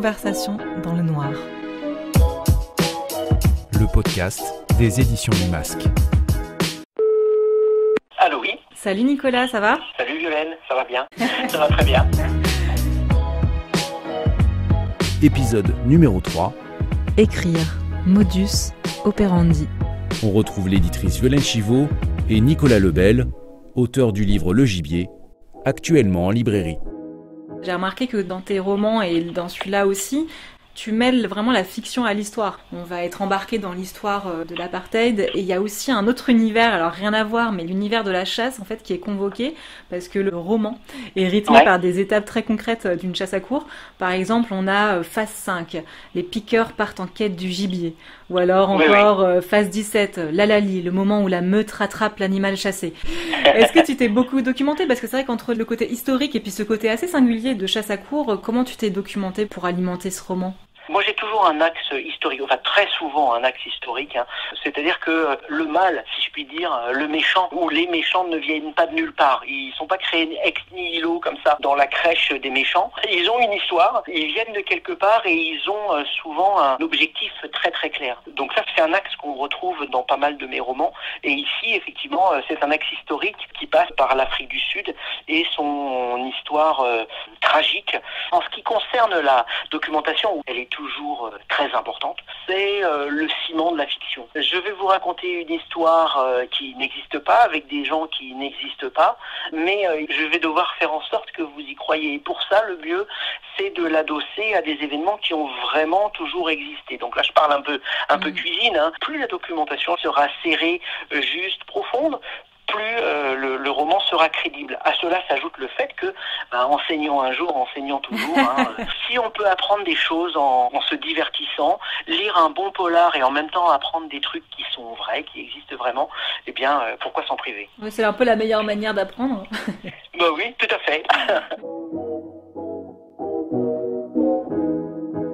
Conversation dans le noir. Le podcast des éditions du Masque. Allô, oui. Salut Nicolas, ça va ? Salut Violaine, ça va bien. Ça va très bien. Épisode numéro 3. Écrire, modus operandi. On retrouve l'éditrice Violaine Chivot et Nicolas Lebel, auteur du livre Le Gibier, actuellement en librairie. J'ai remarqué que dans tes romans et dans celui-là aussi, tu mêles vraiment la fiction à l'histoire. On va être embarqué dans l'histoire de l'apartheid et il y a aussi un autre univers, alors rien à voir, mais l'univers de la chasse en fait qui est convoqué parce que le roman est rythmé par des étapes très concrètes d'une chasse à courre. Par exemple, on a phase 5, les piqueurs partent en quête du gibier. Ou alors encore phase 17, l'alali, le moment où la meute rattrape l'animal chassé. Est-ce que tu t'es beaucoup documenté ? Parce que c'est vrai qu'entre le côté historique et puis ce côté assez singulier de chasse à courre, comment tu t'es documenté pour alimenter ce roman ? Moi, j'ai toujours un axe historique, enfin très souvent un axe historique, c'est-à-dire que le mal, si je puis dire, le méchant ou les méchants ne viennent pas de nulle part. Ils sont pas créés ex nihilo comme ça dans la crèche des méchants. Ils ont une histoire, ils viennent de quelque part et ils ont souvent un objectif très très clair. Donc ça, c'est un axe qu'on retrouve dans pas mal de mes romans. Et ici, effectivement, c'est un axe historique qui passe par l'Afrique du Sud et son histoire tragique. En ce qui concerne la documentation, elle est toujours très importante, c'est le ciment de la fiction. Je vais vous raconter une histoire qui n'existe pas, avec des gens qui n'existent pas, mais je vais devoir faire en sorte que vous y croyez. Et pour ça, le mieux, c'est de l'adosser à des événements qui ont vraiment toujours existé. Donc là, je parle un peu cuisine. Plus la documentation sera serrée, juste, profonde, plus le roman sera crédible. À cela s'ajoute le fait que, enseignant un jour, enseignant toujours, si on peut apprendre des choses en se divertissant, lire un bon polar et en même temps apprendre des trucs qui sont vrais, qui existent vraiment, eh bien, pourquoi s'en priver ? C'est un peu la meilleure manière d'apprendre. Bah oui, tout à fait.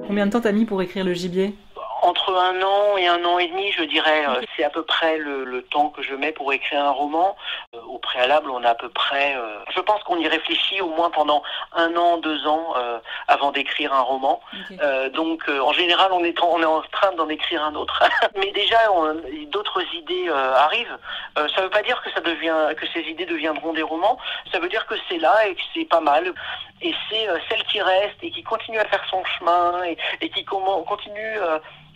Combien de temps t'as mis pour écrire Le Gibier ? Entre 1 an et 1 an et demi, je dirais, c'est à peu près le temps que je mets pour écrire un roman. Au préalable, on a à peu près... je pense qu'on y réfléchit au moins pendant 1 an, 2 ans avant d'écrire un roman. Okay. Donc, en général, on est en train d'en écrire un autre. Mais déjà, d'autres idées arrivent. Ça ne veut pas dire que ces idées deviendront des romans. Ça veut dire que c'est là et que c'est pas mal. Et c'est celle qui reste et qui continue à faire son chemin et qui continue...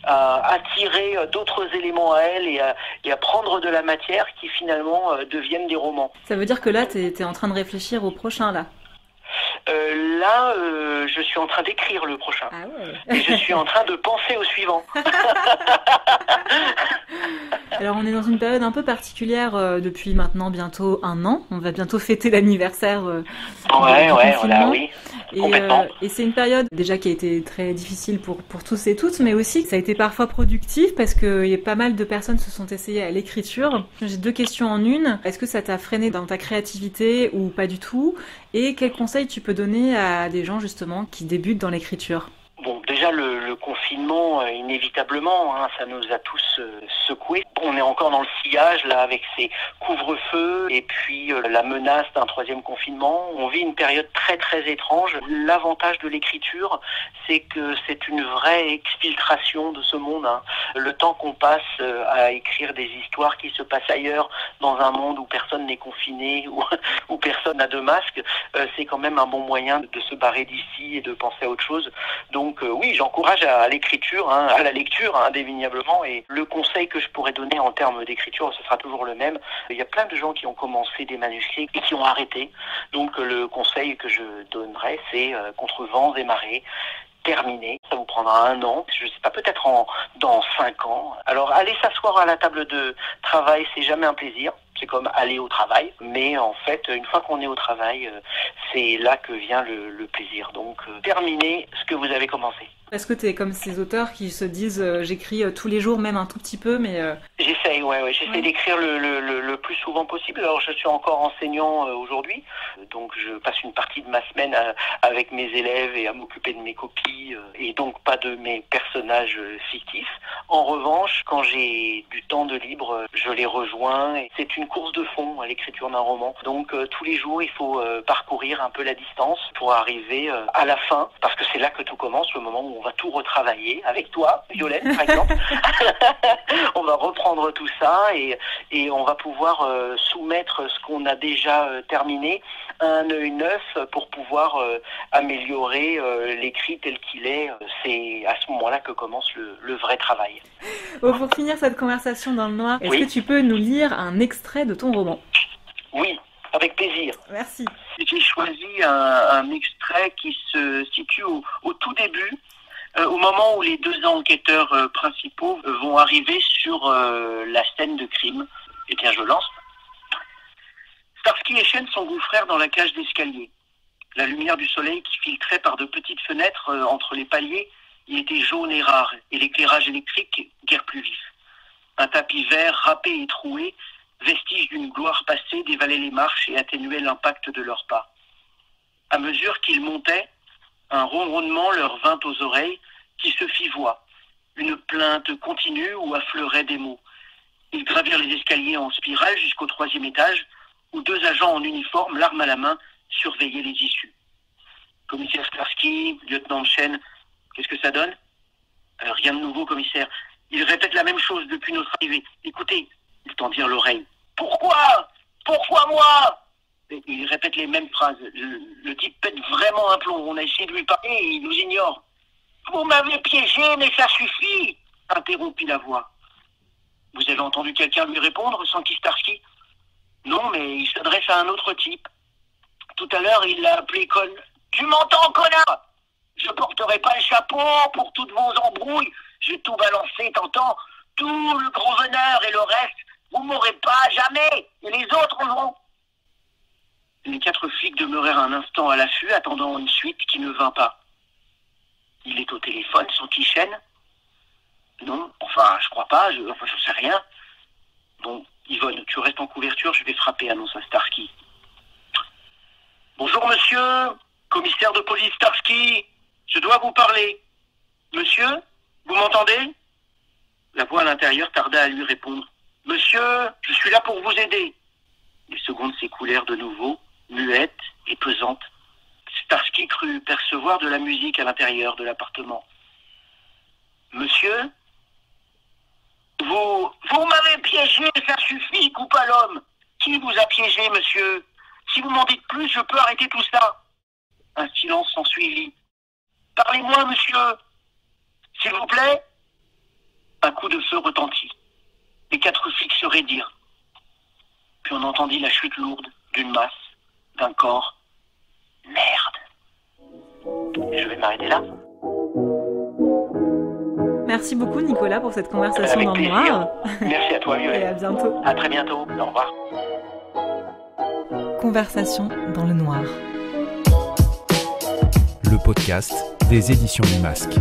à attirer d'autres éléments à elle et à prendre de la matière qui finalement deviennent des romans. Ça veut dire que là, t'es en train de réfléchir au prochain, là ? Là, je suis en train d'écrire le prochain. Ah ouais. Et je suis en train de penser au suivant. Alors, on est dans une période un peu particulière depuis maintenant bientôt 1 an. On va bientôt fêter l'anniversaire du confinement. Oui. Et c'est une période déjà qui a été très difficile pour tous et toutes, mais aussi ça a été parfois productif parce que y a pas mal de personnes se sont essayées à l'écriture. J'ai 2 questions en une. Est-ce que ça t'a freiné dans ta créativité ou pas du tout ? Et quels conseils tu peux donner à des gens justement qui débutent dans l'écriture ? Bon, déjà le confinement, inévitablement, ça nous a tous secoués. On est encore dans le sillage, là, avec ces couvre-feux et puis la menace d'un 3e confinement. On vit une période très très étrange. L'avantage de l'écriture, c'est que c'est une vraie exfiltration de ce monde. Le temps qu'on passe à écrire des histoires qui se passent ailleurs, dans un monde où personne n'est confiné, où personne n'a de masque, c'est quand même un bon moyen de se barrer d'ici et de penser à autre chose. Donc oui, j'encourage à l'écriture, à la lecture, indéniablement. Et le conseil que je pourrais donner en termes d'écriture, ce sera toujours le même. Il y a plein de gens qui ont commencé des manuscrits et qui ont arrêté. Donc le conseil que je donnerais, c'est contre vents et marées, terminé. Ça vous prendra 1 an, je sais pas, peut-être dans 5 ans. Alors aller s'asseoir à la table de travail, c'est jamais un plaisir. C'est comme aller au travail, mais en fait, une fois qu'on est au travail, c'est là que vient le plaisir. Donc, terminez ce que vous avez commencé. Est-ce que tu es comme ces auteurs qui se disent j'écris tous les jours, même un tout petit peu, mais... J'essaye, j'essaie d'écrire le plus souvent possible. Alors je suis encore enseignant aujourd'hui, donc je passe une partie de ma semaine avec mes élèves et à m'occuper de mes copies, et donc pas de mes personnages fictifs. En revanche, quand j'ai du temps de libre, je les rejoins. Et c'est une course de fond à l'écriture d'un roman. Donc tous les jours, il faut parcourir un peu la distance pour arriver à la fin, parce que c'est là que tout commence, le moment où on va tout retravailler avec toi, Violaine, par exemple. On va reprendre tout ça et on va pouvoir soumettre ce qu'on a déjà terminé à un œil neuf pour pouvoir améliorer l'écrit tel qu'il est. C'est à ce moment-là que commence le vrai travail. Pour finir cette conversation dans le noir, est-ce que tu peux nous lire un extrait de ton roman ? Oui, avec plaisir. Merci. J'ai choisi un extrait qui se situe au tout début, au moment où les deux enquêteurs principaux vont arriver sur la scène de crime. Eh bien, je lance. Starsky et Shen s'engouffrèrent dans la cage d'escalier. La lumière du soleil qui filtrait par de petites fenêtres entre les paliers y était jaune et rare, et l'éclairage électrique guère plus vif. Un tapis vert râpé et troué, vestige d'une gloire passée, dévalait les marches et atténuait l'impact de leurs pas. À mesure qu'ils montaient, un ronronnement leur vint aux oreilles qui se fit voix, une plainte continue où affleuraient des mots. Ils gravirent les escaliers en spirale jusqu'au 3e étage, où deux agents en uniforme, l'arme à la main, surveillaient les issues. Commissaire Starsky, lieutenant Shen, qu'est-ce que ça donne ? Rien de nouveau, commissaire. Ils répètent la même chose depuis notre arrivée. Écoutez, ils tendirent l'oreille. Pourquoi ? Pourquoi moi ? Et ils répètent les mêmes phrases. Le type pète vraiment un plomb. On a essayé de lui parler et il nous ignore. Vous m'avez piégé, mais ça suffit, interrompit la voix. Vous avez entendu quelqu'un lui répondre, sentit Starsky ? Non, mais il s'adresse à un autre type. Tout à l'heure, il l'a appelé Tu m'entends, connard ? Je porterai pas le chapeau pour toutes vos embrouilles. J'ai tout balancé, t'entends ? Tout le gros veneur et le reste, vous m'aurez pas jamais. Et les autres vont. Les 4 flics demeurèrent un instant à l'affût, attendant une suite qui ne vint pas. Il est au téléphone, sentit Shen ? Non, enfin, je crois pas, je sais rien. Bon, Yvonne, tu restes en couverture, je vais frapper, annonça Starsky. Bonjour, monsieur, commissaire de police Starsky, je dois vous parler. Monsieur, vous m'entendez ? La voix à l'intérieur tarda à lui répondre. Monsieur, je suis là pour vous aider. Les secondes s'écoulèrent de nouveau, muettes et pesantes. Starsky crut percevoir de la musique à l'intérieur de l'appartement. Monsieur ? Vous m'avez piégé, ça suffit, coupe à l'homme. Qui vous a piégé, monsieur ? Si vous m'en dites plus, je peux arrêter tout ça. Un silence s'ensuivit. Parlez-moi, monsieur. S'il vous plaît. Un coup de feu retentit. Les 4 flics se raidirent. Puis on entendit la chute lourde d'une masse, d'un corps. Merde. Je vais m'arrêter là. Merci beaucoup, Nicolas, pour cette conversation dans le noir. Merci à toi, Violaine. Et à bientôt. À très bientôt. Au revoir. Conversation dans le noir. Le podcast des éditions du Masque.